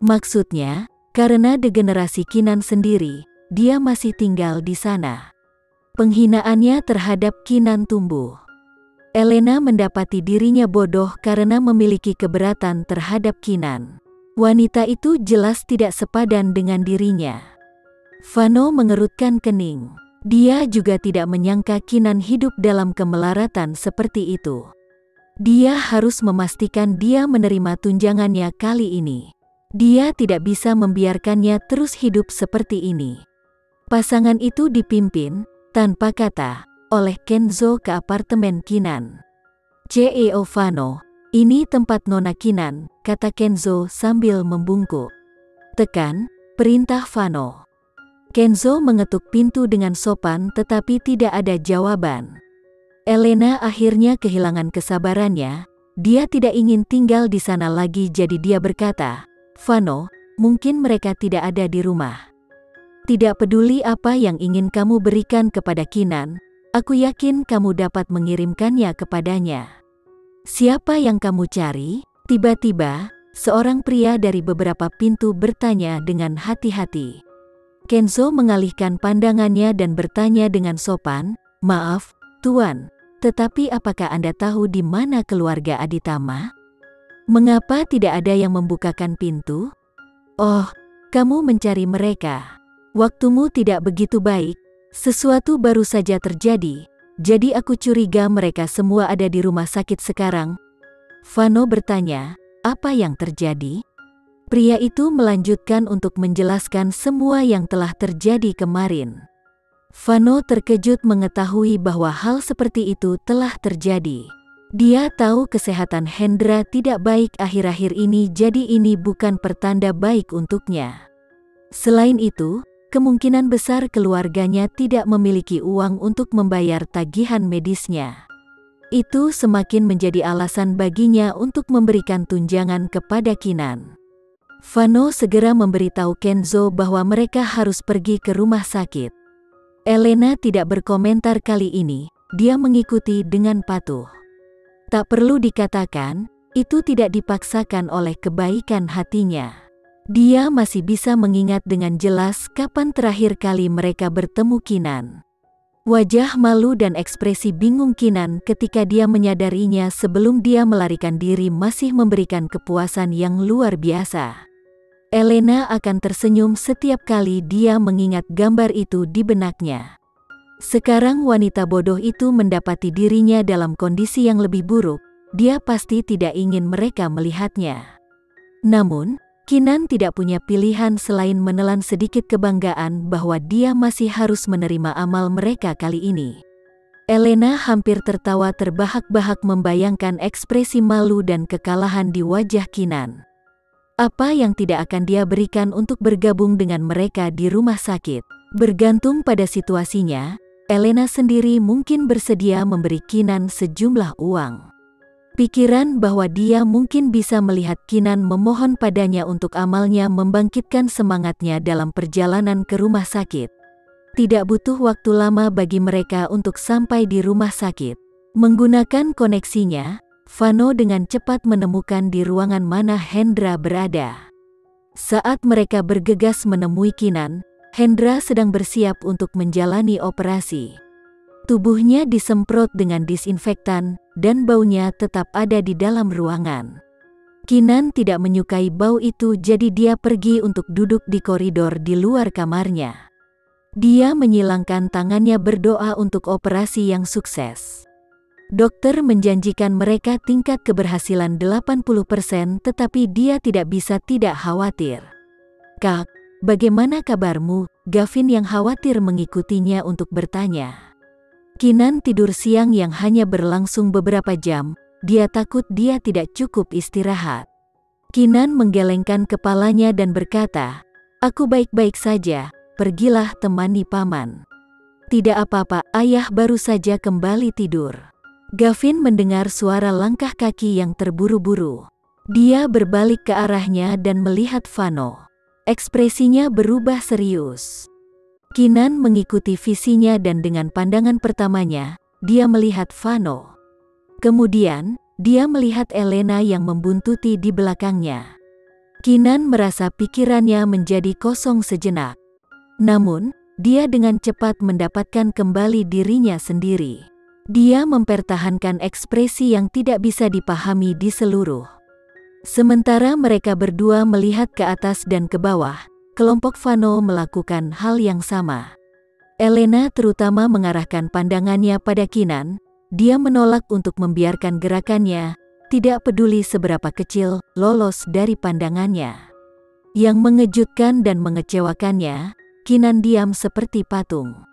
Maksudnya, karena degenerasi Kinan sendiri, dia masih tinggal di sana. Penghinaannya terhadap Kinan tumbuh. Elena mendapati dirinya bodoh karena memiliki keberatan terhadap Kinan. Wanita itu jelas tidak sepadan dengan dirinya. Vano mengerutkan kening. Dia juga tidak menyangka Kinan hidup dalam kemelaratan seperti itu. Dia harus memastikan dia menerima tunjangannya kali ini. Dia tidak bisa membiarkannya terus hidup seperti ini. Pasangan itu dipimpin, tanpa kata, oleh Kenzo ke apartemen Kinan. "CEO Vano, ini tempat Nona Kinan," kata Kenzo sambil membungkuk. "Tekan," perintah Vano. Kenzo mengetuk pintu dengan sopan tetapi tidak ada jawaban. Elena akhirnya kehilangan kesabarannya. Dia tidak ingin tinggal di sana lagi, jadi dia berkata, "Vano, mungkin mereka tidak ada di rumah. Tidak peduli apa yang ingin kamu berikan kepada Kinan, aku yakin kamu dapat mengirimkannya kepadanya." "Siapa yang kamu cari?" Tiba-tiba, seorang pria dari beberapa pintu bertanya dengan hati-hati. Kenzo mengalihkan pandangannya dan bertanya dengan sopan, "Maaf, Tuan, tetapi apakah Anda tahu di mana keluarga Aditama? Mengapa tidak ada yang membukakan pintu?" "Oh, kamu mencari mereka. Waktumu tidak begitu baik, sesuatu baru saja terjadi, jadi aku curiga mereka semua ada di rumah sakit sekarang." Vano bertanya, "Apa yang terjadi?" Pria itu melanjutkan untuk menjelaskan semua yang telah terjadi kemarin. Vano terkejut mengetahui bahwa hal seperti itu telah terjadi. Dia tahu kesehatan Hendra tidak baik akhir-akhir ini, jadi ini bukan pertanda baik untuknya. Selain itu, kemungkinan besar keluarganya tidak memiliki uang untuk membayar tagihan medisnya. Itu semakin menjadi alasan baginya untuk memberikan tunjangan kepada Kinan. Vano segera memberitahu Kenzo bahwa mereka harus pergi ke rumah sakit. Elena tidak berkomentar kali ini, dia mengikuti dengan patuh. Tak perlu dikatakan, itu tidak dipaksakan oleh kebaikan hatinya. Dia masih bisa mengingat dengan jelas kapan terakhir kali mereka bertemu Kinan. Wajah malu dan ekspresi bingung Kinan ketika dia menyadarinya sebelum dia melarikan diri masih memberikan kepuasan yang luar biasa. Elena akan tersenyum setiap kali dia mengingat gambar itu di benaknya. Sekarang wanita bodoh itu mendapati dirinya dalam kondisi yang lebih buruk, dia pasti tidak ingin mereka melihatnya. Namun, Kinan tidak punya pilihan selain menelan sedikit kebanggaan bahwa dia masih harus menerima amal mereka kali ini. Elena hampir tertawa terbahak-bahak membayangkan ekspresi malu dan kekalahan di wajah Kinan. Apa yang tidak akan dia berikan untuk bergabung dengan mereka di rumah sakit? Bergantung pada situasinya, Elena sendiri mungkin bersedia memberi Kinan sejumlah uang. Pikiran bahwa dia mungkin bisa melihat Kinan memohon padanya untuk amalnya membangkitkan semangatnya dalam perjalanan ke rumah sakit. Tidak butuh waktu lama bagi mereka untuk sampai di rumah sakit. Menggunakan koneksinya, Vano dengan cepat menemukan di ruangan mana Hendra berada. Saat mereka bergegas menemui Kinan, Hendra sedang bersiap untuk menjalani operasi. Tubuhnya disemprot dengan disinfektan, dan baunya tetap ada di dalam ruangan. Kinan tidak menyukai bau itu, jadi dia pergi untuk duduk di koridor di luar kamarnya. Dia menyilangkan tangannya berdoa untuk operasi yang sukses. Dokter menjanjikan mereka tingkat keberhasilan 80%, tetapi dia tidak bisa tidak khawatir. "Kak, bagaimana kabarmu?" Gavin yang khawatir mengikutinya untuk bertanya. Kinan tidur siang yang hanya berlangsung beberapa jam, dia takut dia tidak cukup istirahat. Kinan menggelengkan kepalanya dan berkata, "Aku baik-baik saja, pergilah temani paman." "Tidak apa-apa, ayah baru saja kembali tidur." Gavin mendengar suara langkah kaki yang terburu-buru. Dia berbalik ke arahnya dan melihat Vano. Ekspresinya berubah serius. Kinan mengikuti visinya dan dengan pandangan pertamanya, dia melihat Vano. Kemudian, dia melihat Elena yang membuntuti di belakangnya. Kinan merasa pikirannya menjadi kosong sejenak. Namun, dia dengan cepat mendapatkan kembali dirinya sendiri. Dia mempertahankan ekspresi yang tidak bisa dipahami di seluruh. Sementara mereka berdua melihat ke atas dan ke bawah, kelompok Vano melakukan hal yang sama. Elena terutama mengarahkan pandangannya pada Kinan. Dia menolak untuk membiarkan gerakannya, tidak peduli seberapa kecil, lolos dari pandangannya. Yang mengejutkan dan mengecewakannya, Kinan diam seperti patung.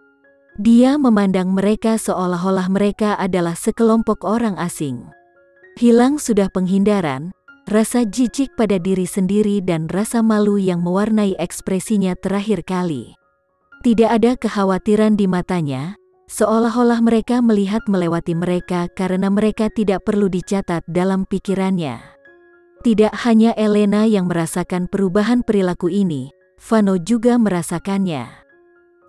Dia memandang mereka seolah-olah mereka adalah sekelompok orang asing. Hilang sudah penghindaran, rasa jijik pada diri sendiri dan rasa malu yang mewarnai ekspresinya terakhir kali. Tidak ada kekhawatiran di matanya, seolah-olah mereka melihat melewati mereka karena mereka tidak perlu dicatat dalam pikirannya. Tidak hanya Elena yang merasakan perubahan perilaku ini, Vano juga merasakannya.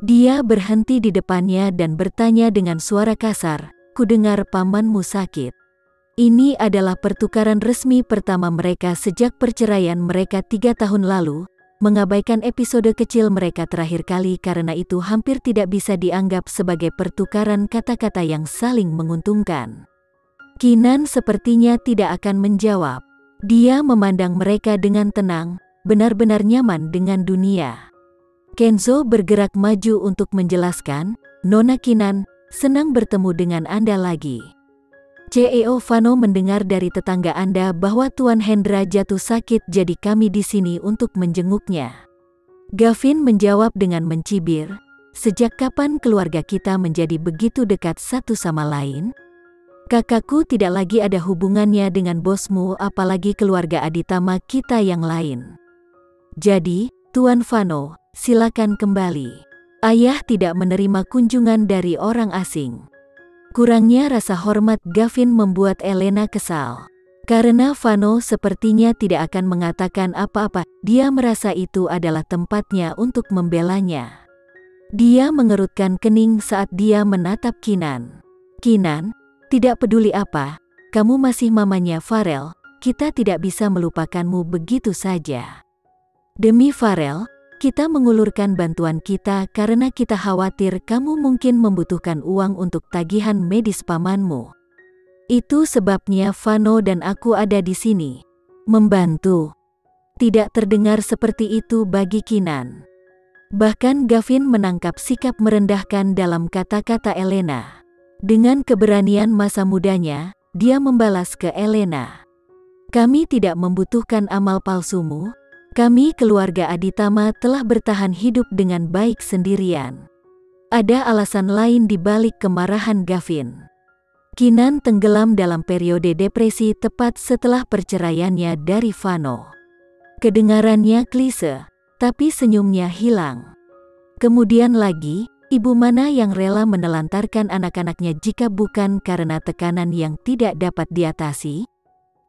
Dia berhenti di depannya dan bertanya dengan suara kasar, "Kudengar pamanmu sakit." Ini adalah pertukaran resmi pertama mereka sejak perceraian mereka 3 tahun lalu, mengabaikan episode kecil mereka terakhir kali karena itu hampir tidak bisa dianggap sebagai pertukaran kata-kata yang saling menguntungkan. Kinan sepertinya tidak akan menjawab. Dia memandang mereka dengan tenang, benar-benar nyaman dengan dunia. Kenzo bergerak maju untuk menjelaskan, "Nona Kinan, senang bertemu dengan Anda lagi. CEO Vano mendengar dari tetangga Anda bahwa Tuan Hendra jatuh sakit, jadi kami di sini untuk menjenguknya." Gavin menjawab dengan mencibir, "Sejak kapan keluarga kita menjadi begitu dekat satu sama lain? Kakakku tidak lagi ada hubungannya dengan bosmu, apalagi keluarga Aditama kita yang lain. Jadi, Tuan Vano, silakan kembali. Ayah tidak menerima kunjungan dari orang asing." Kurangnya rasa hormat Gavin membuat Elena kesal. Karena Vano sepertinya tidak akan mengatakan apa-apa, dia merasa itu adalah tempatnya untuk membelanya. Dia mengerutkan kening saat dia menatap Kinan. "Kinan, tidak peduli apa, kamu masih mamanya Farel, kita tidak bisa melupakanmu begitu saja. Demi Farel, kita mengulurkan bantuan kita karena kita khawatir kamu mungkin membutuhkan uang untuk tagihan medis pamanmu. Itu sebabnya Vano dan aku ada di sini, membantu." Tidak terdengar seperti itu bagi Kinan. Bahkan Gavin menangkap sikap merendahkan dalam kata-kata Elena. Dengan keberanian masa mudanya, dia membalas ke Elena, "Kami tidak membutuhkan amal palsumu. Kami keluarga Aditama telah bertahan hidup dengan baik sendirian." Ada alasan lain di balik kemarahan Gavin. Kinan tenggelam dalam periode depresi tepat setelah perceraiannya dari Vano. Kedengarannya klise, tapi senyumnya hilang. Kemudian lagi, ibu mana yang rela menelantarkan anak-anaknya jika bukan karena tekanan yang tidak dapat diatasi?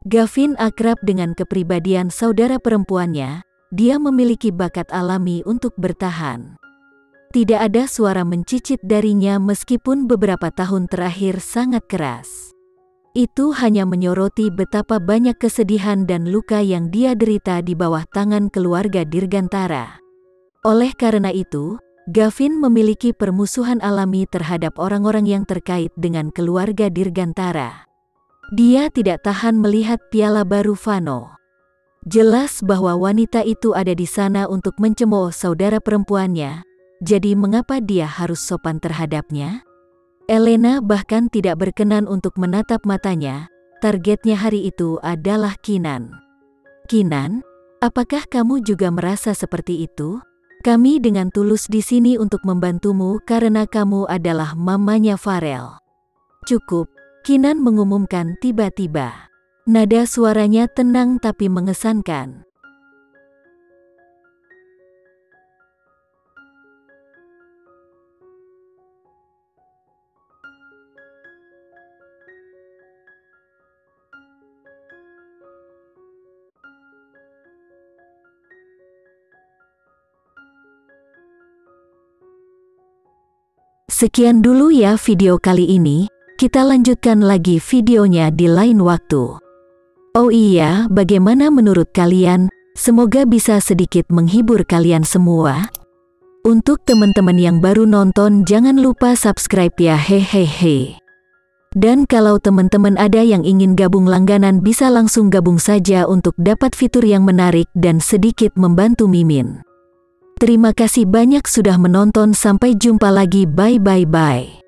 Gavin akrab dengan kepribadian saudara perempuannya, dia memiliki bakat alami untuk bertahan. Tidak ada suara mencicit darinya meskipun beberapa tahun terakhir sangat keras. Itu hanya menyoroti betapa banyak kesedihan dan luka yang dia derita di bawah tangan keluarga Dirgantara. Oleh karena itu, Gavin memiliki permusuhan alami terhadap orang-orang yang terkait dengan keluarga Dirgantara. Dia tidak tahan melihat piala baru Vano. Jelas bahwa wanita itu ada di sana untuk mencemooh saudara perempuannya, jadi mengapa dia harus sopan terhadapnya? Elena bahkan tidak berkenan untuk menatap matanya, targetnya hari itu adalah Kinan. "Kinan, apakah kamu juga merasa seperti itu? Kami dengan tulus di sini untuk membantumu karena kamu adalah mamanya Farel." "Cukup," Kinan mengumumkan tiba-tiba. Nada suaranya tenang tapi mengesankan. Sekian dulu ya video kali ini. Kita lanjutkan lagi videonya di lain waktu. Oh iya, bagaimana menurut kalian? Semoga bisa sedikit menghibur kalian semua. Untuk teman-teman yang baru nonton, jangan lupa subscribe ya, hehehe. Dan kalau teman-teman ada yang ingin gabung langganan, bisa langsung gabung saja untuk dapat fitur yang menarik dan sedikit membantu Mimin. Terima kasih banyak sudah menonton, sampai jumpa lagi, bye bye bye.